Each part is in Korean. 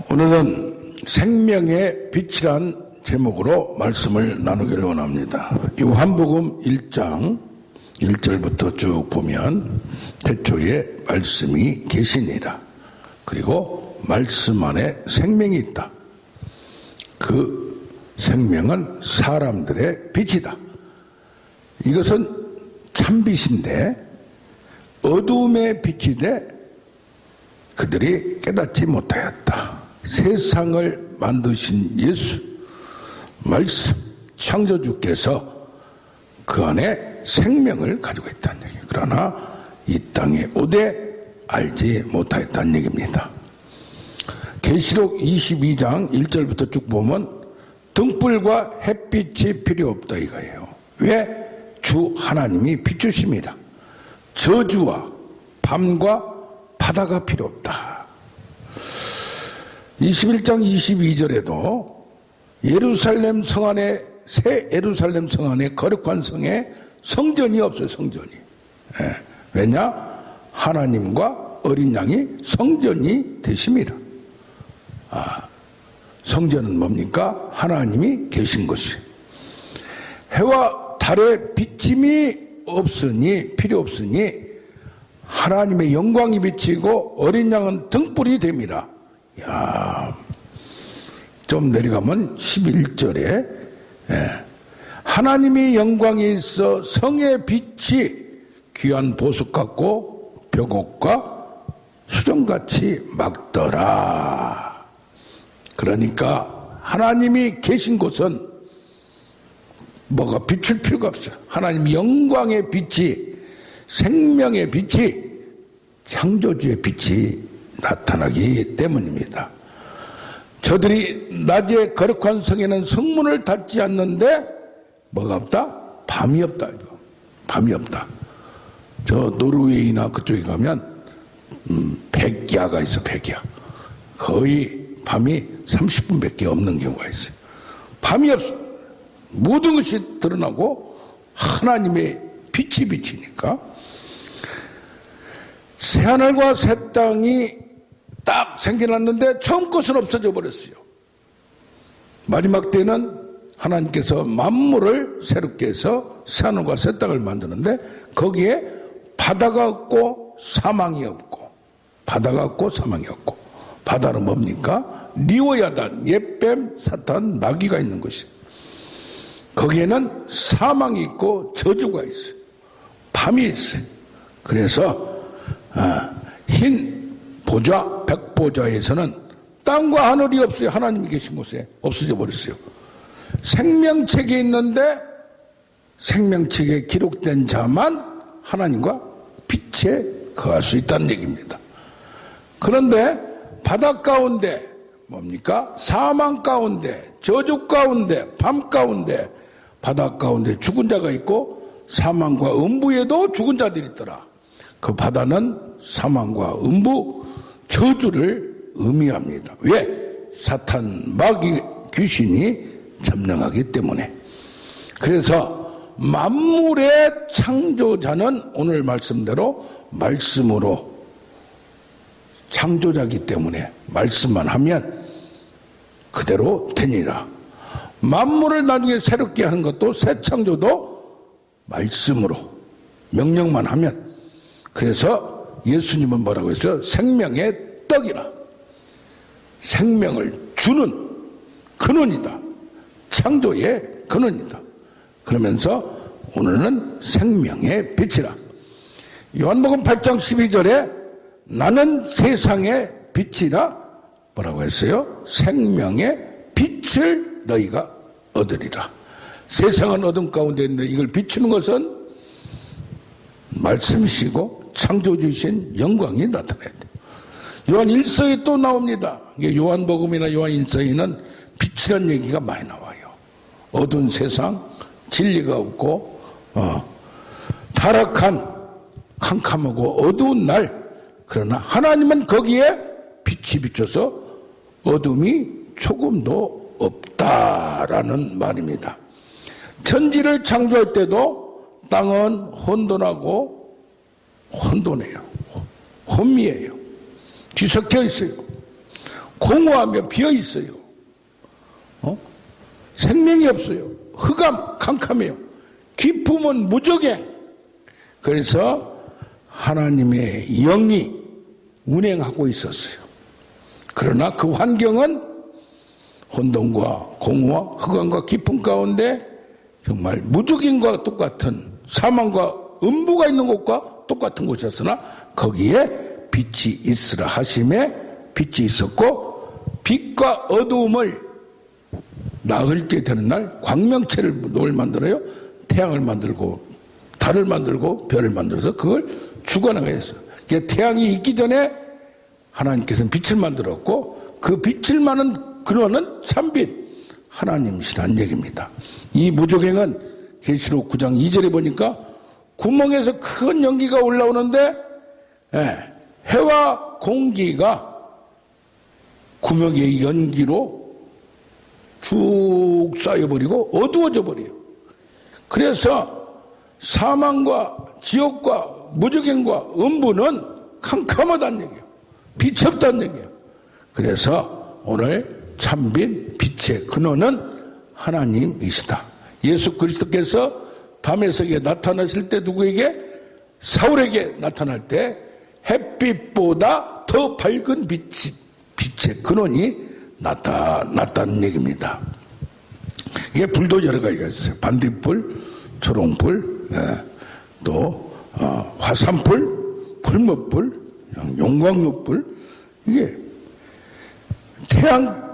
오늘은 생명의 빛이란 제목으로 말씀을 나누기를 원합니다. 요한복음 1장 1절부터 쭉 보면 태초에 말씀이 계시니라. 그리고 말씀 안에 생명이 있다. 그 생명은 사람들의 빛이다. 이것은 참빛인데 어두움의 빛이 돼 그들이 깨닫지 못하였다. 세상을 만드신 예수, 말씀, 창조주께서 그 안에 생명을 가지고 있다는 얘기. 그러나 이 땅에 오되 알지 못하였다는 얘기입니다. 계시록 22장 1절부터 쭉 보면 등불과 햇빛이 필요 없다 이거예요. 왜? 주 하나님이 비추십니다. 저주와 밤과 바다가 필요 없다. 21장 22절에도 예루살렘 성 안에, 새 예루살렘 성 안에 거룩한 성에 성전이 없어요. 성전이. 왜냐? 하나님과 어린 양이 성전이 되십니다. 성전은 뭡니까? 하나님이 계신 곳이. 해와 달의 비침이 없으니, 필요 없으니 하나님의 영광이 비치고 어린 양은 등불이 됩니다. 좀 내려가면 11절에 하나님이 영광이 있어 성의 빛이 귀한 보석 같고 벽옥과 수정같이 막더라. 그러니까 하나님이 계신 곳은 뭐가 비출 필요가 없어요. 하나님 영광의 빛이, 생명의 빛이, 창조주의 빛이 나타나기 때문입니다. 저들이 낮에 거룩한 성에는 성문을 닫지 않는데 뭐가 없다? 밤이 없다. 밤이 없다. 저 노르웨이나 그쪽에 가면 백야가 있어. 백야. 거의 밤이 30분밖에 없는 경우가 있어요. 밤이 없어. 모든 것이 드러나고 하나님의 빛이 비치니까 새하늘과 새 땅이 딱 생겨났는데 처음 것은 없어져 버렸어요. 마지막 때는 하나님께서 만물을 새롭게 해서 새하늘과 새 땅을 만드는데 거기에 바다가 없고 사망이 없고, 바다가 없고 사망이 없고, 바다는 뭡니까? 리오야단, 옛뱀, 사탄, 마귀가 있는 것이에요. 거기에는 사망이 있고 저주가 있어요. 밤이 있어요. 그래서 흰 보좌, 백보좌에서는 땅과 하늘이 없어요. 하나님이 계신 곳에 없어져 버렸어요. 생명책에 있는데 생명책에 기록된 자만 하나님과 빛에 거할 수 있다는 얘기입니다. 그런데 바다 가운데 뭡니까? 사망 가운데, 저주 가운데, 밤 가운데, 바다 가운데 죽은 자가 있고 사망과 음부에도 죽은 자들이 있더라. 그 바다는 사망과 음부, 저주를 의미합니다. 왜? 사탄, 마귀, 귀신이 점령하기 때문에. 그래서 만물의 창조자는 오늘 말씀대로 말씀으로 창조자이기 때문에 말씀만 하면 그대로 되니라. 만물을 나중에 새롭게 하는 것도 새 창조도 말씀으로 명령만 하면. 그래서 예수님은 뭐라고 했어요? 생명의 떡이라. 생명을 주는 근원이다. 창조의 근원이다. 그러면서 오늘은 생명의 빛이라. 요한복음 8장 12절에 나는 세상의 빛이라 뭐라고 했어요? 생명의 빛을 너희가 얻으리라. 세상은 어둠 가운데 있는데 이걸 비추는 것은 말씀이시고 창조주신 영광이 나타나야 돼요. 요한 1서에 또 나옵니다. 요한복음이나 요한 1서에는 빛이란 얘기가 많이 나와요. 어두운 세상, 진리가 없고 타락한 캄캄하고 어두운 날, 그러나 하나님은 거기에 빛이 비춰서 어둠이 조금도 없다라는 말입니다. 천지를 창조할 때도 땅은 혼돈하고 혼돈해요. 혼미해요. 뒤섞여 있어요. 공허하며 비어 있어요. 생명이 없어요. 흑암, 캄캄해요. 기품은 무적행. 그래서 하나님의 영이 운행하고 있었어요. 그러나 그 환경은 혼돈과 공허와 흑암과 기품 가운데 정말 무적행과 똑같은 사망과 음부가 있는 곳과 똑같은 곳이었으나 거기에 빛이 있으라 하심에 빛이 있었고, 빛과 어두움을 나흘 때 되는 날 광명체를 뭘 만들어요? 태양을 만들고 달을 만들고 별을 만들어서 그걸 주관하게 했어요. 그러니까 태양이 있기 전에 하나님께서는 빛을 만들었고, 그 빛을 많은 근원은 참빛 하나님이시라는 얘기입니다. 이 무적행은 계시록 9장 2절에 보니까 구멍에서 큰 연기가 올라오는데 해와 공기가 구멍의 연기로 쭉 쌓여버리고 어두워져 버려요. 그래서 사망과 지옥과 무적행과 음부는 캄캄하다는 얘기예요. 빛이 없다는 얘기예요. 그래서 오늘 참빛 빛의 근원은 하나님이시다. 예수 그리스도께서 다메섹에 나타나실 때 누구에게? 사울에게 나타날 때 햇빛보다 더 밝은 빛의 근원이 나타났다는 얘기입니다. 이게 불도 여러 가지가 있어요. 반딧불, 초롱불, 또 화산불, 풀무불, 용광로불. 이게 태양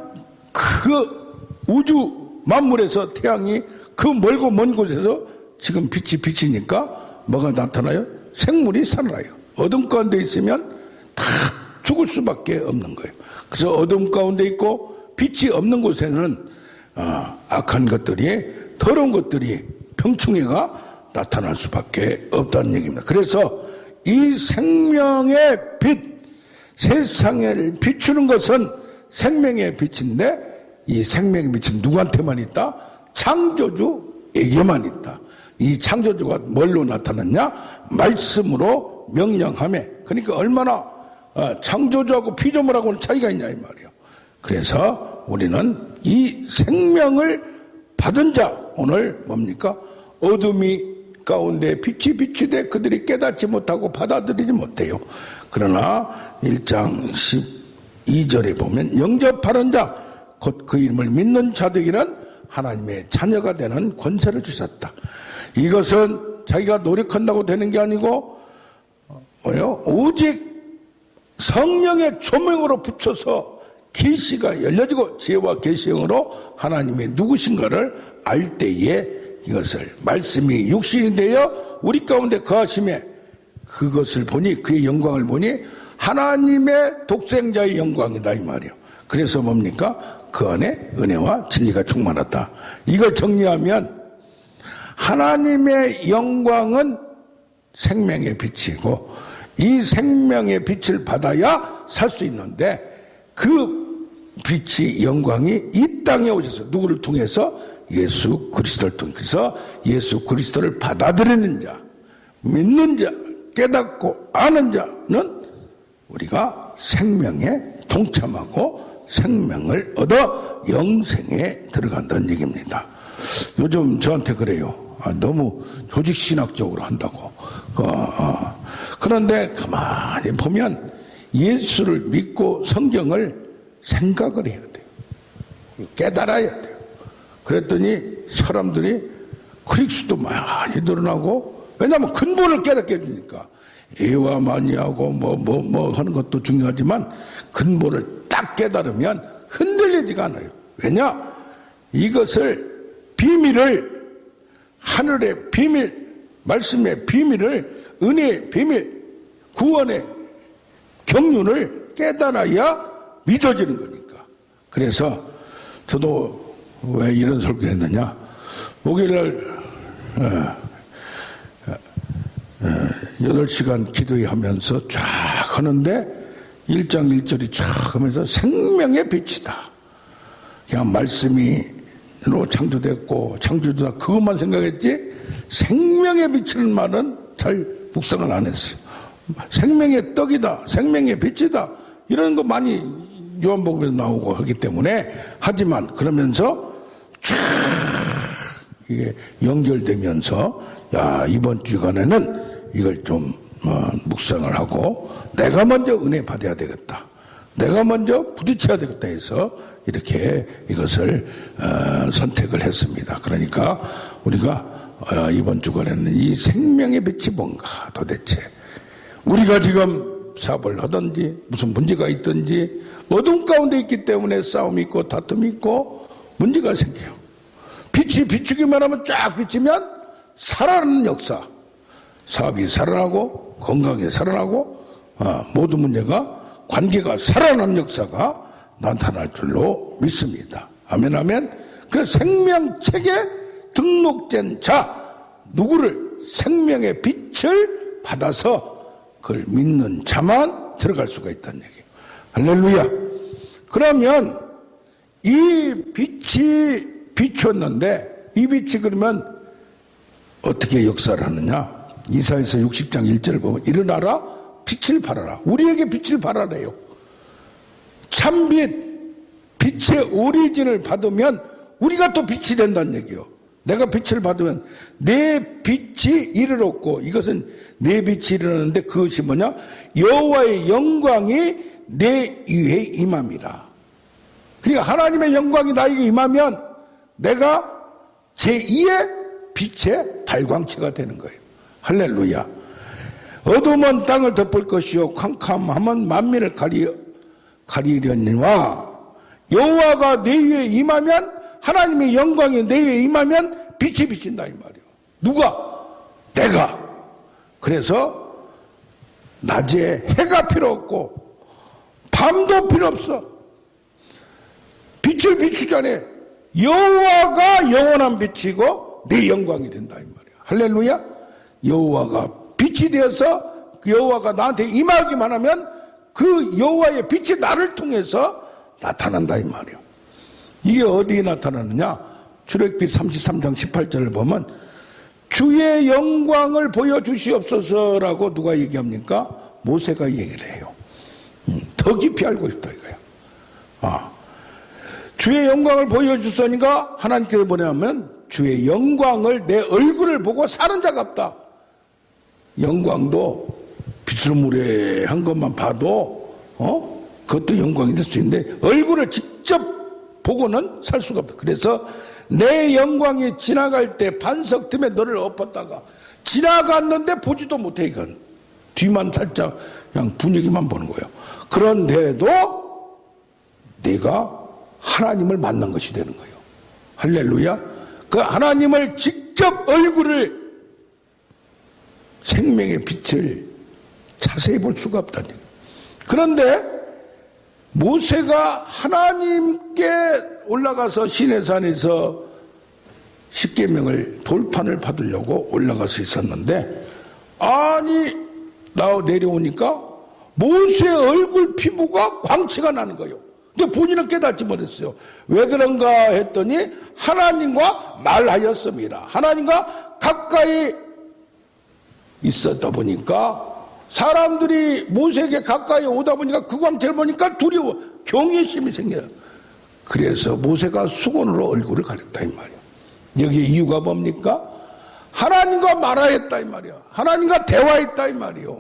그 우주 만물에서 태양이 그 멀고 먼 곳에서 지금 빛이 비치니까 뭐가 나타나요? 생물이 살아나요. 어둠 가운데 있으면 다 죽을 수밖에 없는 거예요. 그래서 어둠 가운데 있고 빛이 없는 곳에는 악한 것들이, 더러운 것들이, 병충해가 나타날 수밖에 없다는 얘기입니다. 그래서 이 생명의 빛, 세상을 비추는 것은 생명의 빛인데, 이 생명의 빛은 누구한테만 있다? 창조주에게만 있다. 이 창조주가 뭘로 나타났냐? 말씀으로 명령하며. 그러니까 얼마나 창조주하고 피조물하고는 차이가 있냐 이 말이에요. 그래서 우리는 이 생명을 받은 자, 오늘 뭡니까? 어둠이 가운데 빛이 비추되 그들이 깨닫지 못하고 받아들이지 못해요. 그러나 1장 12절에 보면 영접하는 자, 곧 그 이름을 믿는 자들에게는 하나님의 자녀가 되는 권세를 주셨다. 이것은 자기가 노력한다고 되는 게 아니고 오직 성령의 조명으로 붙여서 계시가 열려지고 지혜와 계시형으로 하나님의 누구신가를 알 때에 이것을 말씀이 육신이 되어 우리 가운데 거하심에 그것을 보니, 그의 영광을 보니 하나님의 독생자의 영광이다 이 말이에요. 그래서 뭡니까? 그 안에 은혜와 진리가 충만하다. 이걸 정리하면 하나님의 영광은 생명의 빛이고, 이 생명의 빛을 받아야 살 수 있는데, 그 빛이, 영광이 이 땅에 오셔서 누구를 통해서? 예수 그리스도를 통해서 예수 그리스도를 받아들이는 자, 믿는 자, 깨닫고 아는 자는 우리가 생명에 동참하고 생명을 얻어 영생에 들어간다는 얘기입니다. 요즘 저한테 그래요. 너무 조직신학적으로 한다고. 그런데 가만히 보면 예수를 믿고 성경을 생각을 해야 돼요. 깨달아야 돼요. 그랬더니 사람들이 크릭스도 많이 늘어나고, 왜냐하면 근본을 깨닫게 해주니까. 예와 만이하고 뭐 하는 것도 중요하지만 근본을 딱 깨달으면 흔들리지가 않아요. 왜냐? 이것을 비밀을, 하늘의 비밀, 말씀의 비밀을, 은혜의 비밀, 구원의 경륜을 깨달아야 믿어지는 거니까. 그래서 저도 왜 이런 설교를 했느냐? 목요일날 8시간 기도회 하면서 쫙 하는데 1장 1절이 쫙 하면서 생명의 빛이다. 그냥 말씀이로 창조됐고 창조주다 그것만 생각했지 생명의 빛이라는 말은 잘 묵상을 안 했어요. 생명의 떡이다, 생명의 빛이다 이런 거 많이 요한복음에도 나오고 하기 때문에 하지만 그러면서 쫙 이게 연결되면서 야 이번 주간에는 이걸 좀 묵상을 하고 내가 먼저 은혜 받아야 되겠다. 내가 먼저 부딪혀야 되겠다 해서 이렇게 이것을 선택을 했습니다. 그러니까 우리가 이번 주간에는 이 생명의 빛이 뭔가 도대체 우리가 지금 사업을 하든지 무슨 문제가 있든지 어둠 가운데 있기 때문에 싸움이 있고 다툼이 있고 문제가 생겨요. 빛이 비추기만 하면 쫙 비치면 살아나는 역사, 사업이 살아나고 건강이 살아나고 모든 문제가 관계가 살아나는 역사가 나타날 줄로 믿습니다. 아멘 아멘. 그 생명책에 등록된 자 누구를 생명의 빛을 받아서 그걸 믿는 자만 들어갈 수가 있다는 얘기예요. 할렐루야. 그러면 이 빛이 비추었는데 이 빛이 그러면 어떻게 역사를 하느냐? 이사야서 60장 1절을 보면 일어나라 빛을 발하라. 우리에게 빛을 발하래요. 참빛 빛의 오리진을 받으면 우리가 또 빛이 된다는 얘기예요. 내가 빛을 받으면 내 빛이 이르렀고 이것은 내 빛이 이르렀는데 그것이 뭐냐? 여호와의 영광이 내 위에 임함이라. 그러니까 하나님의 영광이 나에게 임하면 내가 제2의 빛의 발광체가 되는 거예요. 할렐루야. 어둠은 땅을 덮을 것이요 캄캄함은 만민을 가리려니와 여호와가 내 위에 임하면 하나님의 영광이 내 위에 임하면 빛이 비친다 이 말이에요. 누가? 내가. 그래서 낮에 해가 필요 없고 밤도 필요 없어. 빛을 비추자니 여호와가 영원한 빛이고 내 영광이 된다 이 말이에요. 할렐루야. 여호와가 빛이 되어서 그 여호와가 나한테 임하기만 하면 그 여호와의 빛이 나를 통해서 나타난다 이 말이에요. 이게 어디에 나타나느냐? 출애굽기 33장 18절을 보면 주의 영광을 보여주시옵소서라고 누가 얘기합니까? 모세가 얘기를 해요. 더 깊이 알고 싶다 이거야. 주의 영광을 보여주소니까 하나님께서 뭐냐면 주의 영광을 내 얼굴을 보고 사는 자가 없다. 영광도 비스무리한 것만 봐도 그것도 영광이 될 수 있는데 얼굴을 직접 보고는 살 수가 없다. 그래서 내 영광이 지나갈 때 반석 틈에 너를 엎었다가 지나갔는데 보지도 못해. 이건 뒤만 살짝 그냥 분위기만 보는 거예요. 그런데도 내가 하나님을 만난 것이 되는 거예요. 할렐루야. 그 하나님을 직접 얼굴을 생명의 빛을 자세히 볼 수가 없다니. 그런데 모세가 하나님께 올라가서 시내산에서 십계명을 돌판을 받으려고 올라가서 있었는데 아니 내려오니까 모세의 얼굴 피부가 광채가 나는 거예요. 근데 본인은 깨닫지 못했어요. 왜 그런가 했더니 하나님과 말하였습니다. 하나님과 가까이 있었다 보니까 사람들이 모세에게 가까이 오다 보니까 그 광채를 보니까 두려워 경외심이 생겨요. 그래서 모세가 수건으로 얼굴을 가렸다 이 말이에요. 여기 이유가 뭡니까? 하나님과 말하였다 이 말이에요. 하나님과 대화했다 이 말이에요.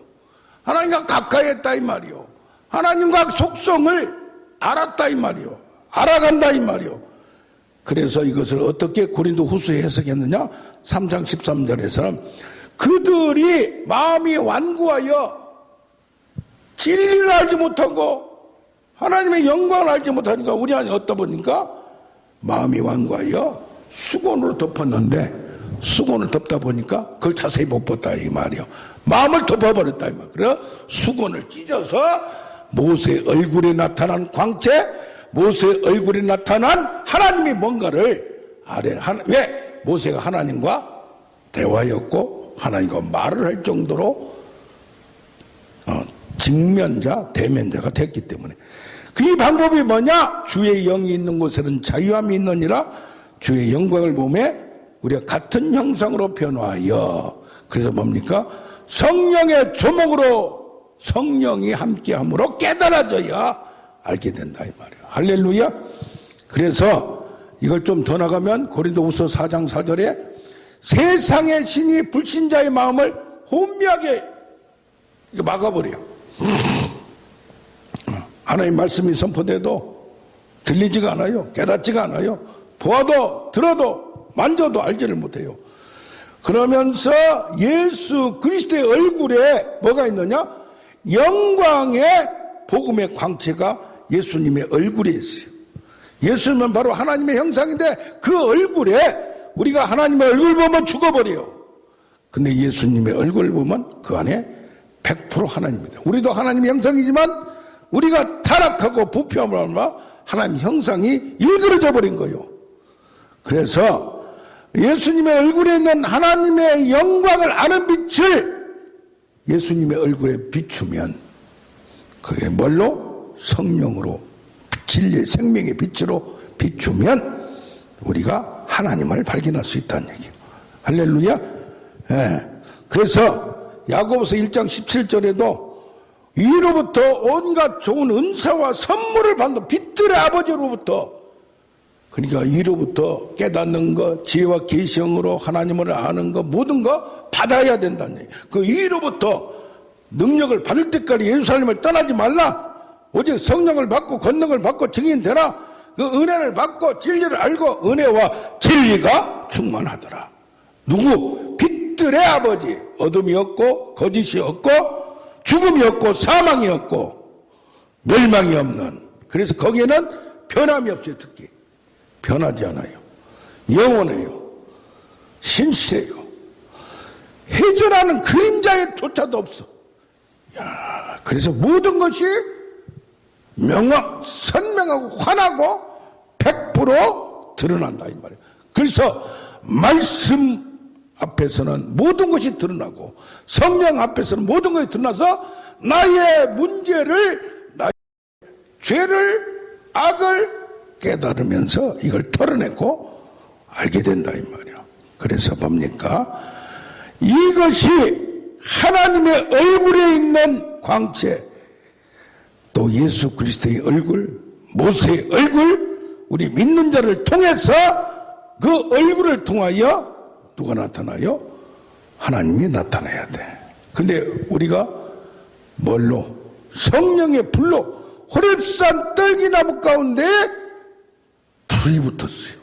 하나님과 가까이 했다 이 말이에요. 하나님과 속성을 알았다 이 말이에요. 알아간다 이 말이에요. 그래서 이것을 어떻게 고린도 후서에 해석했느냐? 3장 13절에서는 그들이 마음이 완고하여 진리를 알지 못하고 하나님의 영광을 알지 못하니까 우리 안에 어디다 보니까 마음이 완고하여 수건으로 덮었는데 수건을 덮다 보니까 그걸 자세히 못 봤다 이 말이에요. 마음을 덮어버렸다 이 말이에요. 그래서 수건을 찢어서 모세의 얼굴에 나타난 광채, 모세의 얼굴에 나타난 하나님이 뭔가를 아래. 왜? 모세가 하나님과 대화였고 하나님과 말을 할 정도로 직면자, 대면자가 됐기 때문에. 그 방법이 뭐냐? 주의 영이 있는 곳에는 자유함이 있느니라. 주의 영광을 보매 우리가 같은 형상으로 변화하여. 그래서 뭡니까? 성령의 조목으로 성령이 함께함으로 깨달아져야 알게 된다 이 말이에요. 할렐루야. 그래서 이걸 좀 더 나가면 고린도후서 4장 4절에 세상의 신이 불신자의 마음을 혼미하게 막아버려요. 하나님 말씀이 선포돼도 들리지가 않아요. 깨닫지가 않아요. 보아도 들어도 만져도 알지를 못해요. 그러면서 예수 그리스도의 얼굴에 뭐가 있느냐? 영광의 복음의 광채가 예수님의 얼굴에 있어요. 예수님은 바로 하나님의 형상인데 그 얼굴에 우리가 하나님의 얼굴 보면 죽어버려요. 근데 예수님의 얼굴 보면 그 안에 100% 하나님입니다. 우리도 하나님의 형상이지만 우리가 타락하고 부패함으로 하나님 형상이 일그러져 버린 거예요. 그래서 예수님의 얼굴에 있는 하나님의 영광을 아는 빛을 예수님의 얼굴에 비추면 그게 뭘로? 성령으로 진리의 생명의 빛으로 비추면 우리가 하나님을 발견할 수 있다는 얘기예요. 할렐루야. 예. 그래서 야고보서 1장 17절에도 위로부터 온갖 좋은 은사와 선물을 받는 빛들의 아버지로부터, 그러니까 위로부터 깨닫는 것, 지혜와 계시형으로 하나님을 아는 것, 모든 거 받아야 된다는 얘기예요. 그 위로부터 능력을 받을 때까지 예루살렘을 떠나지 말라. 오직 성령을 받고 권능을 받고 증인되라. 그 은혜를 받고 진리를 알고 은혜와 진리가 충만하더라. 누구? 빛들의 아버지. 어둠이 없고 거짓이 없고 죽음이 없고 사망이 없고 멸망이 없는. 그래서 거기에는 변함이 없어요. 특히 변하지 않아요. 영원해요. 신실해요. 회전하는 그림자에 조차도 없어. 야, 그래서 모든 것이 선명하고 환하고 100% 드러난다 이 말이에요. 그래서 말씀 앞에서는 모든 것이 드러나고 성령 앞에서는 모든 것이 드러나서 나의 문제를, 나의 죄를, 악을 깨달으면서 이걸 털어내고 알게 된다 이 말이에요. 그래서 뭡니까? 이것이 하나님의 얼굴에 있는 광채, 또 예수 그리스도의 얼굴, 모세의 얼굴, 우리 믿는 자를 통해서 그 얼굴을 통하여 누가 나타나요? 하나님이 나타나야 돼. 근데 우리가 뭘로? 성령의 불로 호렙산 떨기나무 가운데 불이 붙었어요.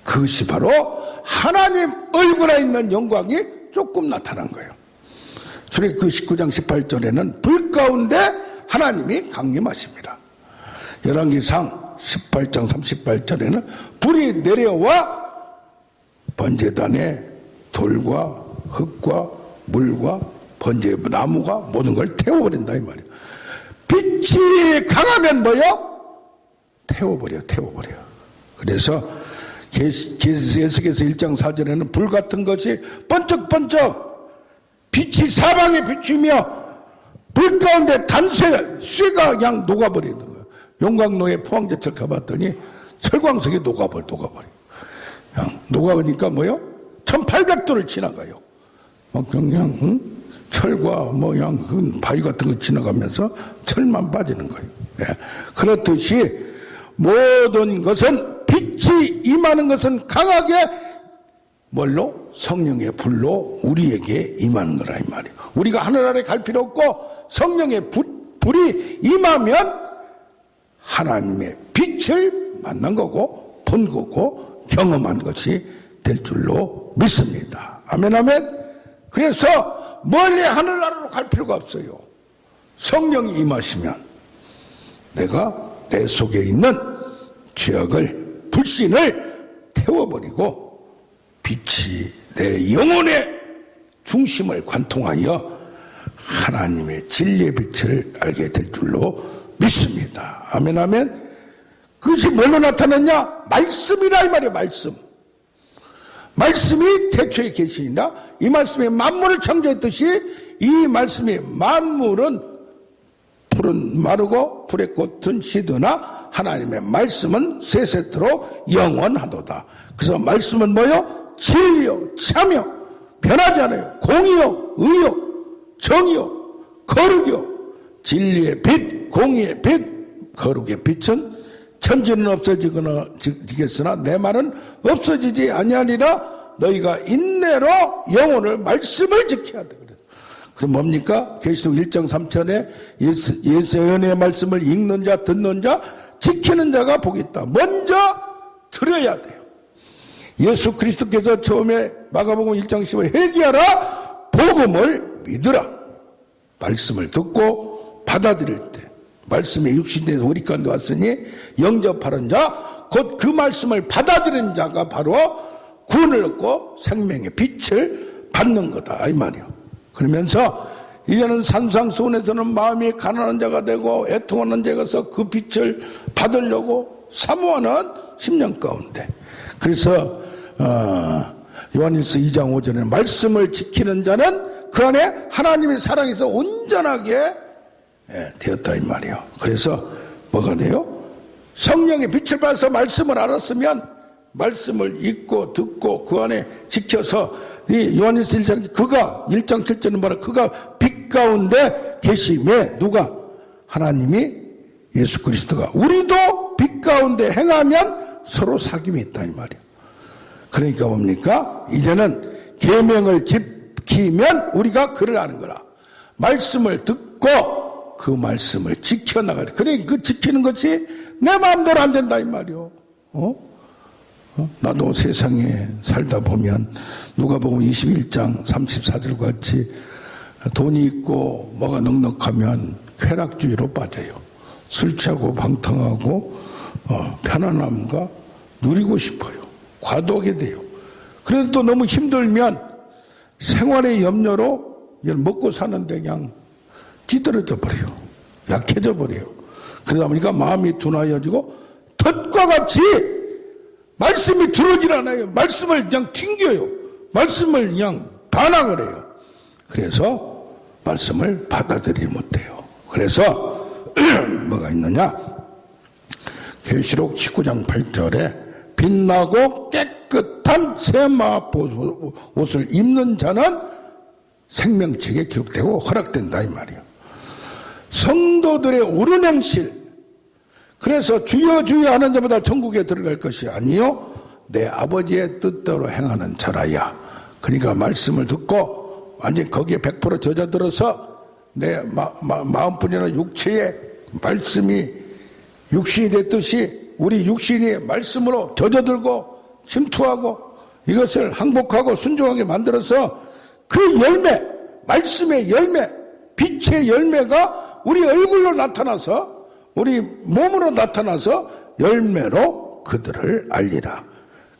그것이 바로 하나님 얼굴에 있는 영광이 조금 나타난 거예요. 출애굽기 19장 18절에는 불 가운데 하나님이 강림하십니다. 열왕기상 18장 38절에는 불이 내려와 번제단에 돌과 흙과 물과 번제 나무가 모든 걸 태워버린다 이 말이에요. 빛이 강하면 뭐요? 태워버려. 그래서 에스겔서 1장 4절에는 불 같은 것이 번쩍번쩍 빛이 사방에 비추며 불 가운데 쇠가 그냥 녹아버리는 거예요. 용광로에 포항제철 가봤더니 철광석이 녹아버려. 그냥 녹아버리니까 뭐요? 1800도를 지나가요. 그냥 철과 그냥 바위 같은 거 지나가면서 철만 빠지는 거예요. 예. 그렇듯이 모든 것은 빛이 임하는 것은 강하게 뭘로? 성령의 불로 우리에게 임하는 거라 이 말이에요. 우리가 하늘 아래 갈 필요 없고 성령의 불이 임하면 하나님의 빛을 만난 거고 본 거고 경험한 것이 될 줄로 믿습니다. 아멘 아멘. 그래서 멀리 하늘 아래로 갈 필요가 없어요. 성령이 임하시면 내가 내 속에 있는 죄악을, 불신을 태워버리고 빛이 내 영혼의 중심을 관통하여 하나님의 진리의 빛을 알게 될 줄로 믿습니다. 아멘 아멘. 그것이 뭘로 나타났냐? 말씀이라 이 말이에요. 말씀이 태초에 계시니라. 이 말씀이 만물을 창조했듯이 이 말씀이 만물은 풀은 마르고 풀의 꽃은 시드나 하나님의 말씀은 세세토록 영원하도다. 그래서 말씀은 뭐요? 진리요, 참요, 변하지 않아요. 공의요, 의요, 정의요, 거룩이요, 진리의 빛, 공의의 빛, 거룩의 빛은 천지는 없어지겠으나 내 말은 없어지지 아니하리라. 너희가 인내로 영혼을 말씀을 지켜야 돼. 그럼 뭡니까? 계시록 1장 3절에 예수의 말씀을 읽는 자, 듣는 자, 지키는 자가 복이 있다. 먼저 들어야 돼요. 예수 그리스도께서 처음에 마가복음 1장 15에 회개하라, 복음을 믿으라. 말씀을 듣고 받아들일 때 말씀의 육신에서 우리 가운데 왔으니 영접하는 자, 곧 그 말씀을 받아들이는 자가 바로 구원을 얻고 생명의 빛을 받는 거다 이 말이요. 그러면서 이제는 산상수훈에서는 마음이 가난한 자가 되고 애통하는 자가서 그 빛을 받으려고 사모하는 심령 가운데, 그래서 요한일서 2장 5절에 말씀을 지키는 자는 그 안에 하나님의 사랑에서 온전하게 되었다 이 말이에요. 그래서 뭐가 돼요? 성령의 빛을 받아서 말씀을 알았으면 말씀을 읽고 듣고 그 안에 지켜서 이 요한일서 1장 그가 1장 7절은 뭐라? 그가 빛 가운데 계심에 누가? 하나님이 예수 그리스도가 우리도 빛 가운데 행하면 서로 사귐이 있다 이 말이에요. 그러니까 뭡니까? 이제는 계명을 지키면 우리가 그를 아는 거라. 말씀을 듣고 그 말씀을 지켜나가야 돼. 그래 그 지키는 것이 내 마음대로 안 된다 이 말이요. 나도 세상에 살다 보면 누가복음 21장 34절 같이 돈이 있고 뭐가 넉넉하면 쾌락주의로 빠져요. 술 취하고 방탕하고 편안함과 누리고 싶어요. 과도하게 돼요. 그래도 또 너무 힘들면 생활의 염려로 먹고 사는데 그냥 찌들어져 버려요. 약해져 버려요. 그러다 보니까 마음이 둔하여지고 덫과 같이 말씀이 들어오질 않아요. 말씀을 그냥 튕겨요. 말씀을 그냥 반항을 해요. 그래서 말씀을 받아들이지 못해요. 그래서 뭐가 있느냐? 계시록 19장 8절에 빛나고 깨끗한 세마 옷을 입는 자는 생명책에 기록되고 허락된다 이 말이에요. 성도들의 옳은 행실, 그래서 주여 주여 하는 자보다 천국에 들어갈 것이 아니요 내 아버지의 뜻대로 행하는 자라야. 그러니까 말씀을 듣고 완전히 거기에 100% 젖어들어서 내 마음뿐이나 육체의 말씀이 육신이 됐듯이 우리 육신이 말씀으로 젖어들고 침투하고 이것을 항복하고 순종하게 만들어서 그 열매, 말씀의 열매, 빛의 열매가 우리 얼굴로 나타나서 우리 몸으로 나타나서 열매로 그들을 알리라.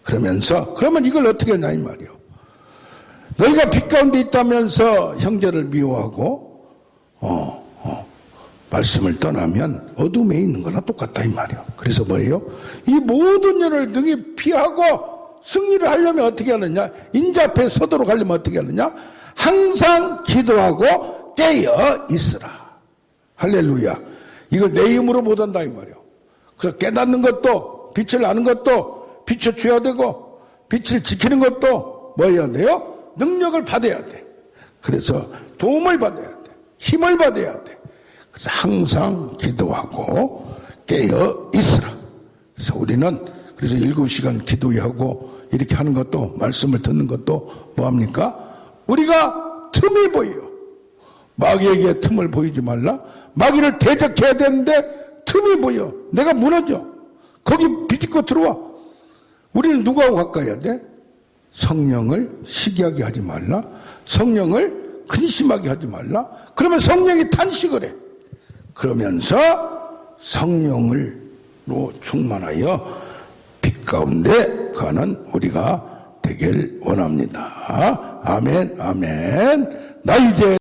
그러면서 그러면 이걸 어떻게 하냐 이 말이요. 너희가 빛 가운데 있다면서 형제를 미워하고 말씀을 떠나면 어둠에 있는 거나 똑같다 이 말이요. 그래서 뭐예요? 이 모든 일을 능히 피하고 승리를 하려면 어떻게 하느냐? 인자 앞에 서도록 하려면 어떻게 하느냐? 항상 기도하고 깨어 있으라. 할렐루야. 이걸 내 힘으로 못한다 이 말이에요. 그래서 깨닫는 것도 빛을 아는 것도 비춰줘야 되고 빛을 지키는 것도 뭐 해야 돼요? 능력을 받아야 돼. 그래서 도움을 받아야 돼. 힘을 받아야 돼. 그래서 항상 기도하고 깨어 있으라. 그래서 우리는 그래서 7시간 기도하고 이렇게 하는 것도 말씀을 듣는 것도 뭐합니까? 우리가 틈이 보여요. 마귀에게 틈을 보이지 말라. 마귀를 대적해야 되는데 틈이 보여. 내가 무너져. 거기 비집고 들어와. 우리는 누구하고 가까이 해야 돼? 성령을 시기하게 하지 말라. 성령을 근심하게 하지 말라. 그러면 성령이 탄식을 해. 그러면서 성령으로 충만하여 빛 가운데 가는 우리가 되길 원합니다. 아멘, 아멘. 나 이제